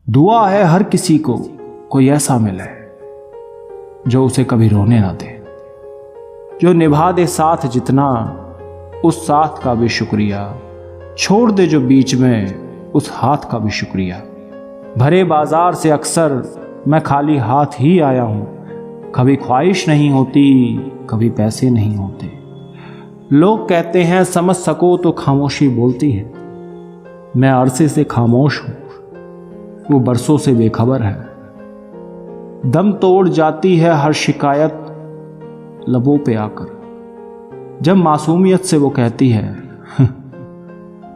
दुआ है हर किसी को कोई ऐसा मिले जो उसे कभी रोने ना दे, जो निभा दे साथ जितना उस साथ का भी शुक्रिया, छोड़ दे जो बीच में उस हाथ का भी शुक्रिया। भरे बाजार से अक्सर मैं खाली हाथ ही आया हूँ, कभी ख्वाहिश नहीं होती कभी पैसे नहीं होते। लोग कहते हैं समझ सको तो खामोशी बोलती है, मैं अरसे से खामोश हूँ, वो बरसों से बेखबर है। दम तोड़ जाती है हर शिकायत लबों पे आकर, जब मासूमियत से वो कहती है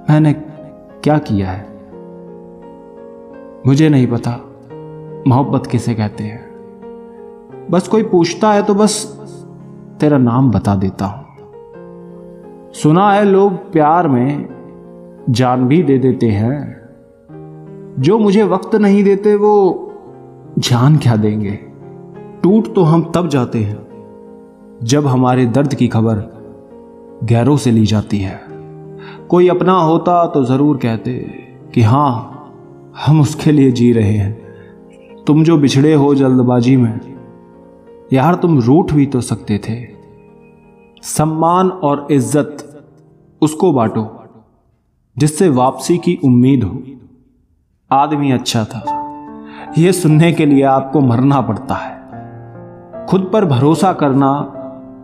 मैंने क्या किया है। मुझे नहीं पता मोहब्बत किसे कहते हैं, बस कोई पूछता है तो बस तेरा नाम बता देता हूं। सुना है लोग प्यार में जान भी दे देते हैं, जो मुझे वक्त नहीं देते वो जान क्या देंगे। टूट तो हम तब जाते हैं जब हमारे दर्द की खबर गैरों से ली जाती है। कोई अपना होता तो जरूर कहते कि हाँ हम उसके लिए जी रहे हैं। तुम जो बिछड़े हो जल्दबाजी में, यार तुम रूठ भी तो सकते थे। सम्मान और इज्जत उसको बांटो जिससे वापसी की उम्मीद हो। आदमी अच्छा था, यह सुनने के लिए आपको मरना पड़ता है। खुद पर भरोसा करना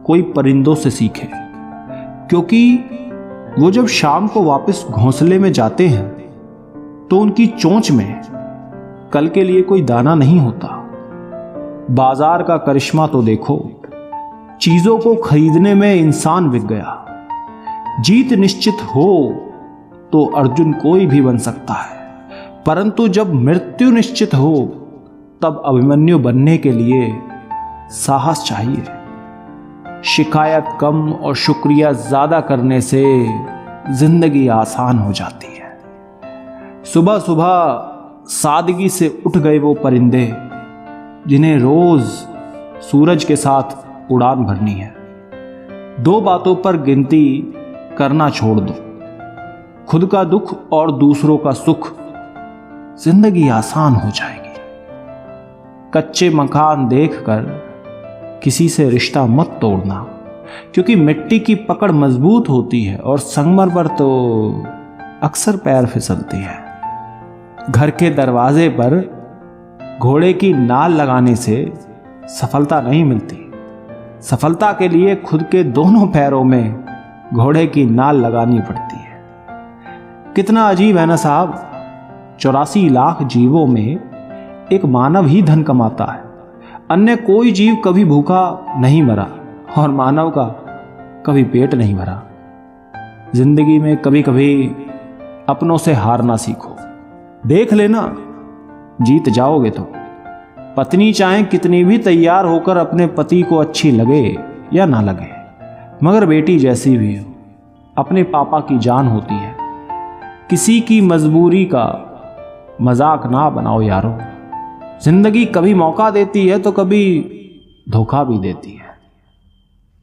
कोई परिंदों से सीखे, क्योंकि वो जब शाम को वापस घोंसले में जाते हैं तो उनकी चोंच में कल के लिए कोई दाना नहीं होता। बाजार का करिश्मा तो देखो, चीजों को खरीदने में इंसान बिक गया। जीत निश्चित हो तो अर्जुन कोई भी बन सकता है, परंतु जब मृत्यु निश्चित हो तब अभिमन्यु बनने के लिए साहस चाहिए। शिकायत कम और शुक्रिया ज्यादा करने से जिंदगी आसान हो जाती है। सुबह सुबह सादगी से उठ गए वो परिंदे जिन्हें रोज सूरज के साथ उड़ान भरनी है। दो बातों पर गिनती करना छोड़ दो, खुद का दुख और दूसरों का सुख, जिंदगी आसान हो जाएगी। कच्चे मकान देखकर किसी से रिश्ता मत तोड़ना, क्योंकि मिट्टी की पकड़ मजबूत होती है और संगमरमर तो अक्सर पैर फिसलती है। घर के दरवाजे पर घोड़े की नाल लगाने से सफलता नहीं मिलती। सफलता के लिए खुद के दोनों पैरों में घोड़े की नाल लगानी पड़ती है। कितना अजीब है ना साहब, 84 लाख जीवों में एक मानव ही धन कमाता है। अन्य कोई जीव कभी भूखा नहीं मरा और मानव का कभी पेट नहीं भरा। जिंदगी में कभी कभी अपनों से हारना सीखो, देख लेना जीत जाओगे तो। पत्नी चाहे कितनी भी तैयार होकर अपने पति को अच्छी लगे या ना लगे, मगर बेटी जैसी भी हो अपने पापा की जान होती है। किसी की मजबूरी का मजाक ना बनाओ यारो। जिंदगी कभी मौका देती है तो कभी धोखा भी देती है।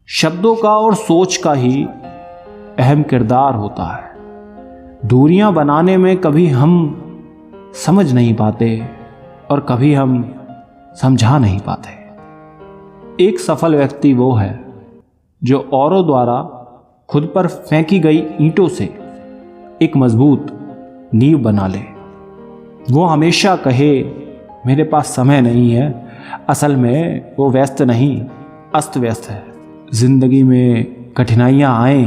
शब्दों का और सोच का ही अहम किरदार होता है। दूरियां बनाने में कभी हम समझ नहीं पाते और कभी हम समझा नहीं पाते। एक सफल व्यक्ति वो है जो औरों द्वारा खुद पर फेंकी गई ईंटों से एक मजबूत नींव बना ले। वो हमेशा कहे मेरे पास समय नहीं है, असल में वो व्यस्त नहीं अस्त व्यस्त है। जिंदगी में कठिनाइयां आए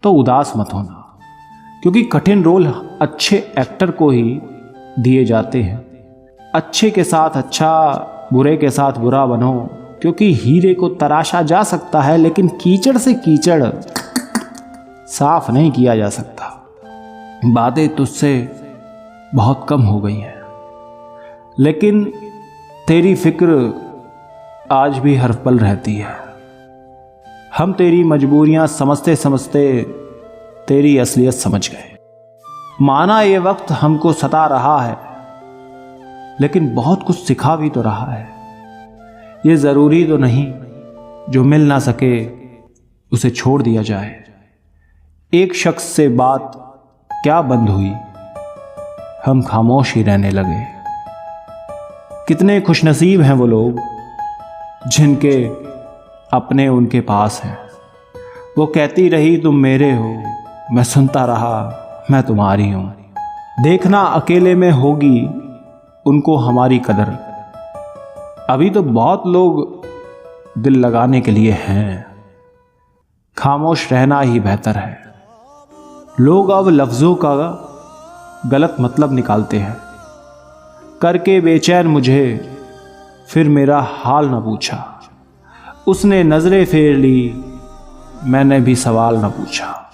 तो उदास मत होना, क्योंकि कठिन रोल अच्छे एक्टर को ही दिए जाते हैं। अच्छे के साथ अच्छा, बुरे के साथ बुरा बनो, क्योंकि हीरे को तराशा जा सकता है लेकिन कीचड़ से कीचड़ साफ नहीं किया जा सकता। बातें तुझसे बहुत कम हो गई हैं, लेकिन तेरी फिक्र आज भी हर पल रहती है। हम तेरी मजबूरियां समझते समझते तेरी असलियत समझ गए। माना ये वक्त हमको सता रहा है, लेकिन बहुत कुछ सिखा भी तो रहा है। ये जरूरी तो नहीं जो मिल ना सके उसे छोड़ दिया जाए। एक शख्स से बात क्या बंद हुई, हम खामोश ही रहने लगे। कितने खुशनसीब हैं वो लोग जिनके अपने उनके पास हैं। वो कहती रही तुम मेरे हो, मैं सुनता रहा मैं तुम्हारी हूँ। देखना अकेले में होगी उनको हमारी कदर, अभी तो बहुत लोग दिल लगाने के लिए हैं। खामोश रहना ही बेहतर है। लोग अब लफ्ज़ों का गलत मतलब निकालते हैं। करके बेचैन मुझे फिर मेरा हाल न पूछा। उसने नज़रें फेर ली, मैंने भी सवाल न पूछा।